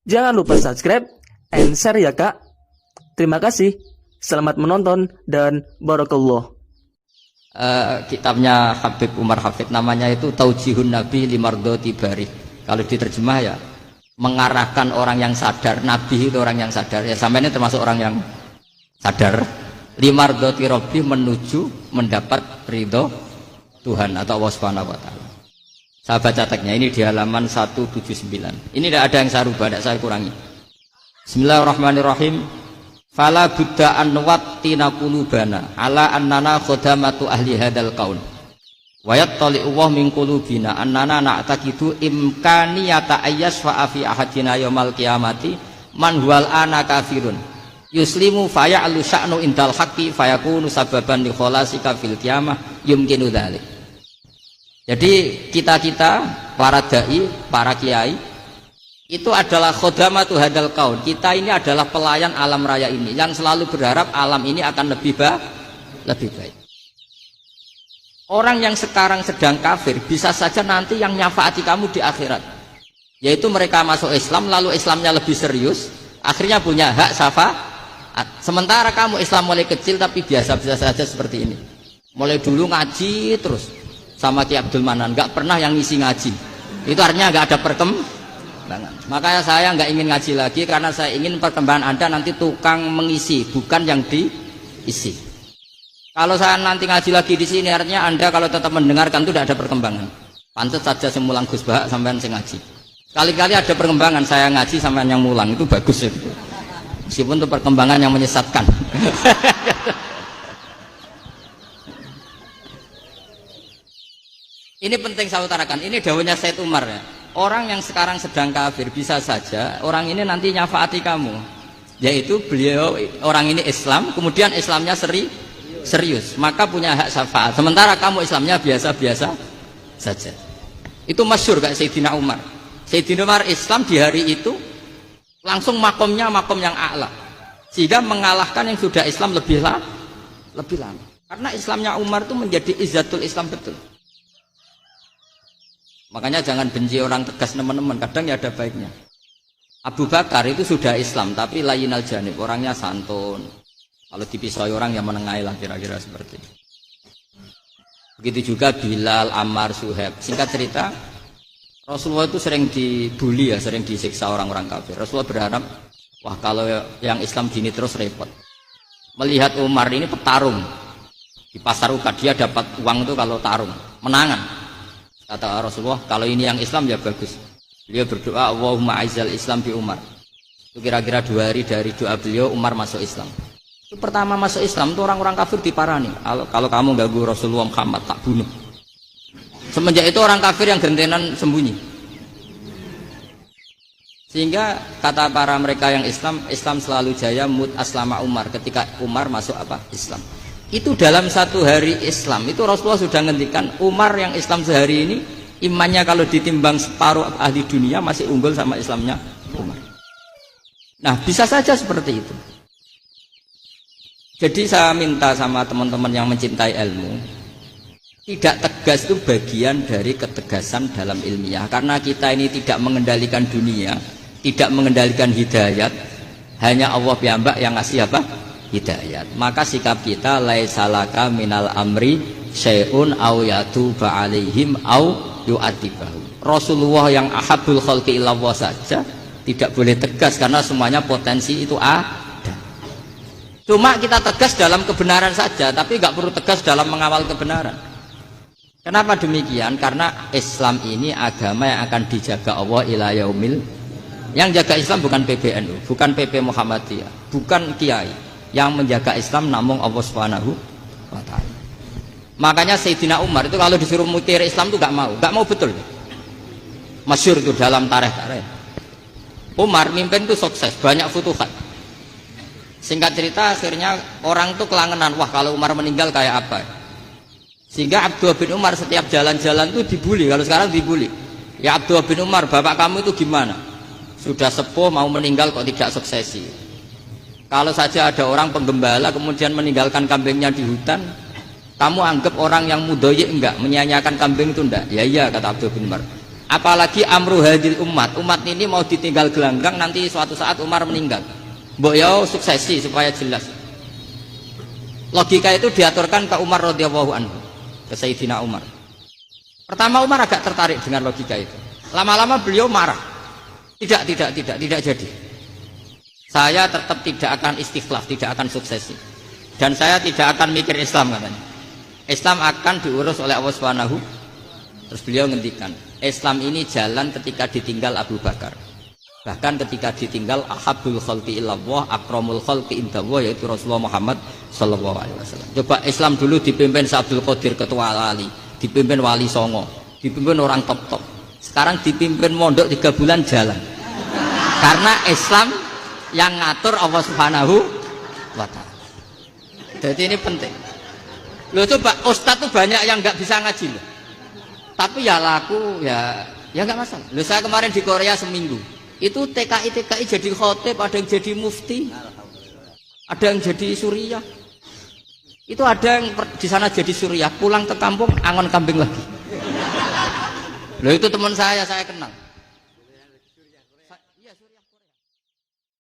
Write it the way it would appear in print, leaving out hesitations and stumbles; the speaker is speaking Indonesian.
Jangan lupa subscribe and share ya kak. Terima kasih. Selamat menonton dan barakallah. Kitabnya Habib Umar Hafid namanya itu Taujihun Nabi Limardoti Bari. Kalau diterjemah ya mengarahkan orang yang sadar. Nabi itu orang yang sadar. Ya sampai ini termasuk orang yang sadar. Limardoti Robbi menuju mendapat ridho Tuhan atau Allah Subhanahu Wa Taala. Saya baca teksnya ini di halaman 179. Ini tidak ada yang saya rubah, tidak saya kurangi. Bismillahirrahmanirrahim. Fala buddha an wattina qulubana ala annana khadamatu ahli hadzal qaul. Wa yattali'u wa min qulubina annana na'taqidu imkaniyata ayyasfa fi ahadina yaumal qiyamati man huwal ana kafirun. Yuslimu faya'lu sya'nu indal haqqi fayakunu sababan li khalasika fil qiyamah yumkinu dzalik. Jadi kita-kita para dai, para kiai itu adalah khodamatu hadal kaun. Kita ini adalah pelayan alam raya ini yang selalu berharap alam ini akan lebih baik. Orang yang sekarang sedang kafir bisa saja nanti yang nyafaati kamu di akhirat, yaitu mereka masuk Islam lalu Islamnya lebih serius, akhirnya punya hak syafaat. Sementara kamu Islam mulai kecil tapi biasa-biasa saja seperti ini, mulai dulu ngaji terus sama Ki Abdul Manan, nggak pernah yang ngisi ngaji, itu artinya nggak ada perkembangan. Makanya saya nggak ingin ngaji lagi karena saya ingin perkembangan Anda nanti tukang mengisi, bukan yang diisi. Kalau saya nanti ngaji lagi di sini, artinya Anda kalau tetap mendengarkan itu tidak ada perkembangan. Pantes saja semulang Gus Bahak sampean sing ngaji. Kali-kali ada perkembangan, saya ngaji sampean yang mulang, itu bagus ya. Meskipun itu perkembangan yang menyesatkan. Ini penting saya utarakan. Ini dawuhnya Said Umar ya. Orang yang sekarang sedang kafir bisa saja orang ini nanti nyafaati kamu. Yaitu beliau orang ini Islam, kemudian Islamnya serius, maka punya hak syafaat. Sementara kamu Islamnya biasa-biasa saja. Itu masyhur kayak Sayyidina Umar. Sayyidina Umar Islam di hari itu langsung makomnya makom yang a'la. Sehingga mengalahkan yang sudah Islam lebih lama. Karena Islamnya Umar itu menjadi izzatul Islam betul. Makanya jangan benci orang tegas teman-teman, kadang ya ada baiknya. Abu Bakar itu sudah Islam tapi layinal janib, orangnya santun. Kalau dipisai orang yang menengahi lah kira-kira seperti itu. Begitu juga Bilal, Ammar, Suhaib. Singkat cerita, Rasulullah itu sering dibully ya, sering disiksa orang-orang kafir. Rasulullah berharap, wah kalau yang Islam gini terus repot. Melihat Umar ini petarung di pasar Ukad, dia dapat uang itu kalau tarung, menangan. Kata Rasulullah, kalau ini yang Islam ya bagus. Beliau berdoa, Allahumma aizal Islam bi Umar. Itu kira-kira 2 hari dari doa beliau, Umar masuk Islam. Itu pertama masuk Islam itu orang-orang kafir diparani. Kalau kamu ganggu Rasulullah Muhammad tak bunuh. Semenjak itu orang kafir yang gentenan sembunyi. Sehingga kata para mereka yang Islam selalu jaya mut aslama Umar. Ketika Umar masuk Islam. Itu dalam 1 hari Islam itu Rasulullah sudah ngendikan Umar yang Islam sehari ini imannya kalau ditimbang separuh ahli dunia masih unggul sama Islamnya Umar. Nah bisa saja seperti itu. Jadi saya minta sama teman-teman yang mencintai ilmu, tidak tegas itu bagian dari ketegasan dalam ilmiah. Karena kita ini tidak mengendalikan dunia, tidak mengendalikan hidayat, hanya Allah piyambak yang ngasih apa? Hidayat. Maka sikap kita laisalaka minal amri syai'un au yatuba alaihim au yu'adibahu. Rasulullah yang ahabul khalqi ilallah saja tidak boleh tegas karena semuanya potensi itu ada. Cuma kita tegas dalam kebenaran saja, tapi nggak perlu tegas dalam mengawal kebenaran. Kenapa demikian? Karena Islam ini agama yang akan dijaga Allah ila yaumil. Yang jaga Islam bukan PBNU, bukan PP Muhammadiyah, bukan kiai. Yang menjaga Islam namun Allah Subhanahu wa Ta'ala. Makanya Sayyidina Umar itu kalau disuruh mutir Islam itu gak mau betul. Masyhur itu dalam tarikh. Umar mimpin itu sukses, banyak futuhat. Singkat cerita akhirnya orang itu kelangenan, wah kalau Umar meninggal kayak apa. Sehingga Abdullah bin Umar setiap jalan-jalan itu dibully, kalau sekarang dibully. Ya Abdullah bin Umar, bapak kamu itu gimana? Sudah sepuh mau meninggal kok tidak suksesi. Kalau saja ada orang penggembala kemudian meninggalkan kambingnya di hutan, kamu anggap orang yang mudoyik enggak, menyanyiakan kambing itu enggak? Ya iya kata Abdul bin Umar. Apalagi amru hadil umat ini mau ditinggal gelanggang, nanti suatu saat Umar meninggal. Mbok yo suksesi supaya jelas. Logika itu diaturkan ke Umar radhiyallahu anhu, ke Sayyidina Umar. Pertama Umar agak tertarik dengan logika itu. Lama-lama beliau marah. Tidak jadi. Saya tetap tidak akan istikhlaf, tidak akan suksesi. Dan saya tidak akan mikir Islam katanya. Islam akan diurus oleh Allah Subhanahu. Terus beliau ngendikan, Islam ini jalan ketika ditinggal Abu Bakar. Bahkan ketika ditinggal ahabul khalqi illallah, akramul khalqi indallah, yaitu Rasulullah Muhammad sallallahu alaihi wasallam. Coba Islam dulu dipimpin Abdul Qadir ketua wali, dipimpin Wali Songo, dipimpin orang top-top. Sekarang dipimpin mondok 3 bulan jalan. Karena Islam yang ngatur Allah Subhanahu wa taala. Jadi ini penting. Loh coba ustadz tuh banyak yang nggak bisa ngaji loh. Tapi ya laku ya nggak masalah. Loh saya kemarin di Korea seminggu. Itu TKI jadi khotib, ada yang jadi mufti, ada yang jadi suriah. Itu ada yang di sana jadi suriah, pulang ke kampung angon kambing lagi. Loh itu teman saya kenal.